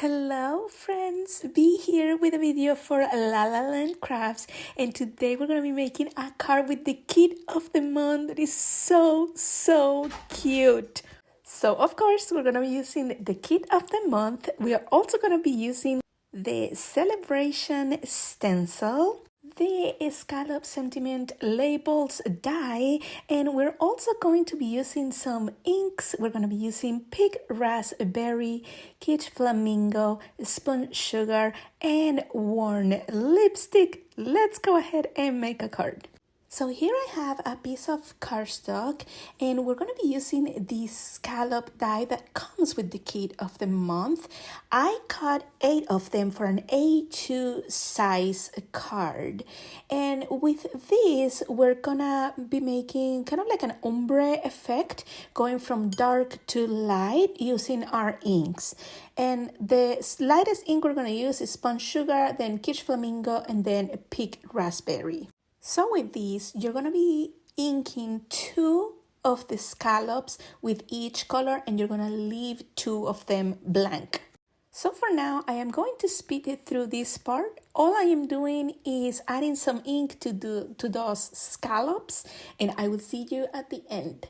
Hello friends, be here with a video for La La Land Crafts, and today we're going to be making a card with the kit of the month that is so cute. So of course we're going to be using the kit of the month. We are also going to be using the Celebration Stencil, the Scalloped Sentiment Labels Die, and we're also going to be using some inks. We're going to be using Pink Raspberry, Kitsch Flamingo, Spun Sugar, and Worn Lipstick. Let's go ahead and make a card. So here I have a piece of cardstock, and we're going to be using the scallop die that comes with the kit of the month. I cut 8 of them for an A2 size card, and with this we're gonna be making kind of like an ombre effect, going from dark to light using our inks. And the lightest ink we're going to use is Spun Sugar, then Kitsch Flamingo, and then Pink Raspberry. So with these, you're going to be inking 2 of the scallops with each color, and you're going to leave 2 of them blank. So for now, I am going to speed it through this part. All I am doing is adding some ink to those scallops, and I will see you at the end.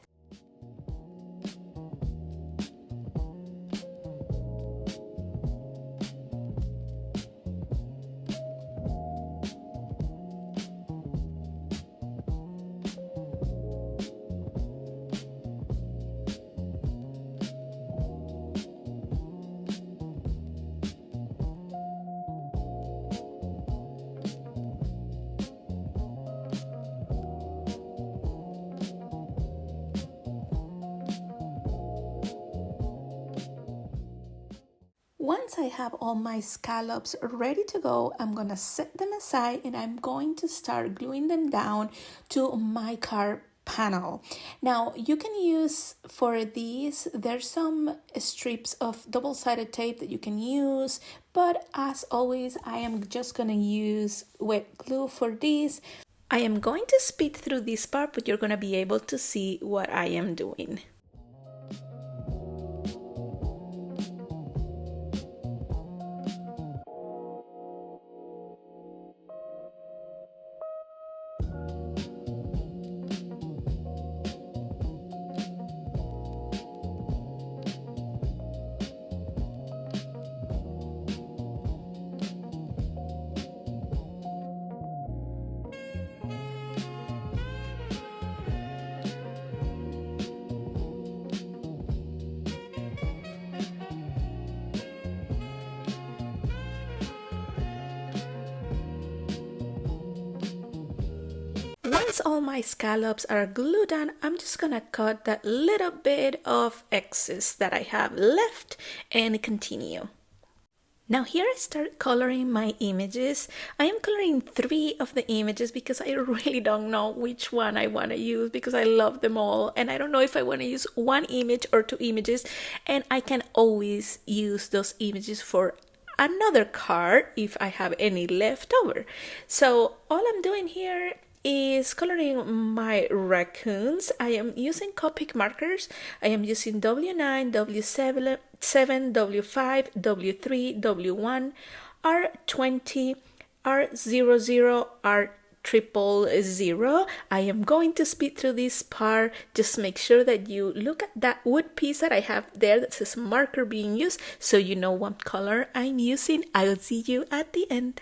Once I have all my scallops ready to go, I'm going to set them aside and I'm going to start gluing them down to my card panel. Now you can use for these, there's some strips of double-sided tape that you can use, but as always I am just going to use wet glue for this. I am going to speed through this part, but you're going to be able to see what I am doing. Once all my scallops are glued on, I'm just gonna cut that little bit of excess that I have left and continue. Now here I start coloring my images. I am coloring 3 of the images because I really don't know which one I want to use because I love them all, and I don't know if I want to use 1 image or 2 images, and I can always use those images for another card if I have any left over. So all I'm doing here is coloring my raccoons. I am using Copic markers. I am using W9, W7, W5, W3, W1, R20, R00, R000. I am going to speed through this part. Just make sure that you look at that wood piece that I have there that says marker being used, so you know what color I'm using. I will see you at the end.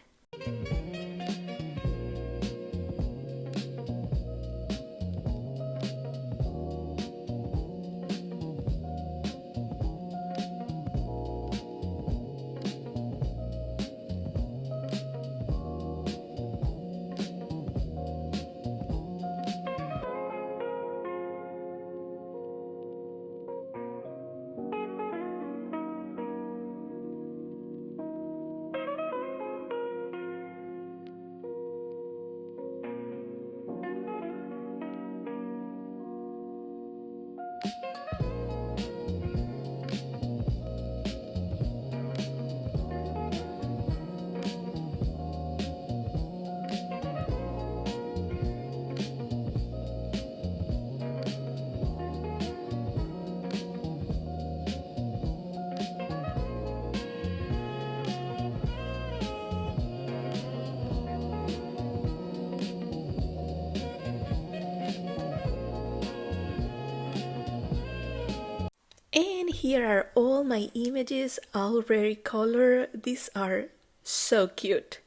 here are all my images, already colored. These are so cute.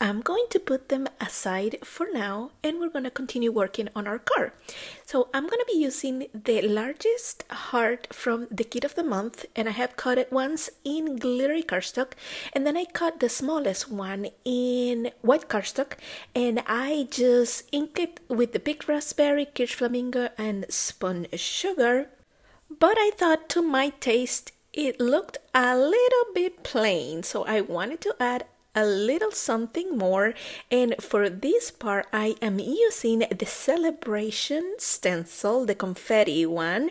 I'm going to put them aside for now and we're going to continue working on our card. So I'm going to be using the largest heart from the kit of the month, and I have cut it once in glittery cardstock, and then I cut the smallest one in white cardstock, and I just inked it with the big raspberry, kitsch, flamingo, and spun sugar. But I thought to my taste it looked a little bit plain, so I wanted to add a little something more, and for this part I am using the Celebration Stencil, the confetti one.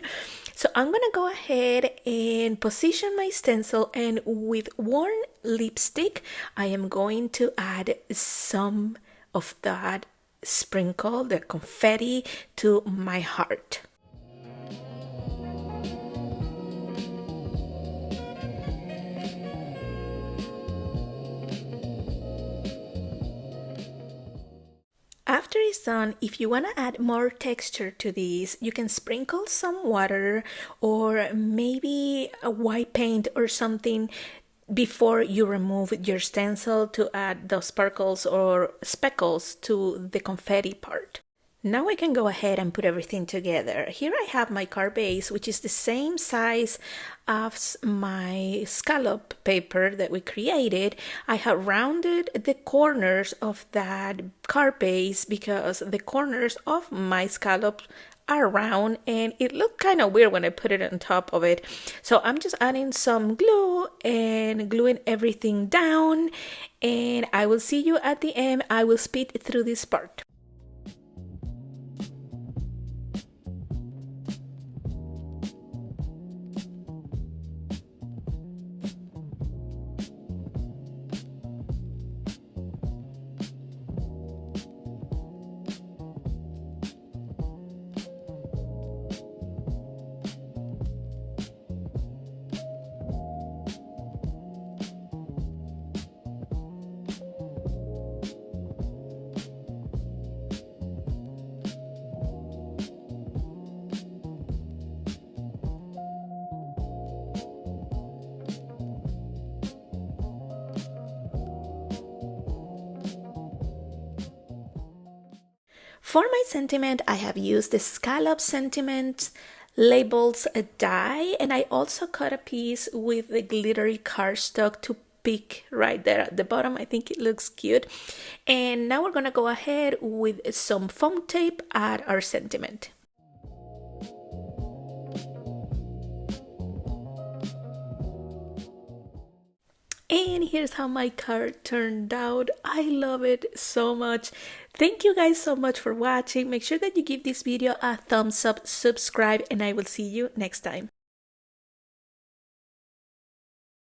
So I'm gonna go ahead and position my stencil, and with warm lipstick I am going to add some of that sprinkle, the confetti, to my heart. After it's done, if you want to add more texture to this, you can sprinkle some water or maybe a white paint or something before you remove your stencil to add those sparkles or speckles to the confetti part. Now I can go ahead and put everything together. Here I have my card base, which is the same size as my scallop paper that we created. I have rounded the corners of that card base because the corners of my scallop are round and it looked kind of weird when I put it on top of it. So I'm just adding some glue and gluing everything down, and I will see you at the end. I will speed through this part. For my sentiment, I have used the Scalloped Sentiment Labels Die, and I also cut a piece with the glittery cardstock to pick right there at the bottom. I think it looks cute. And now we're gonna go ahead with some foam tape at our sentiment. And here's how my card turned out. I love it so much. Thank you guys so much for watching. Make sure that you give this video a thumbs up, subscribe, and I will see you next time.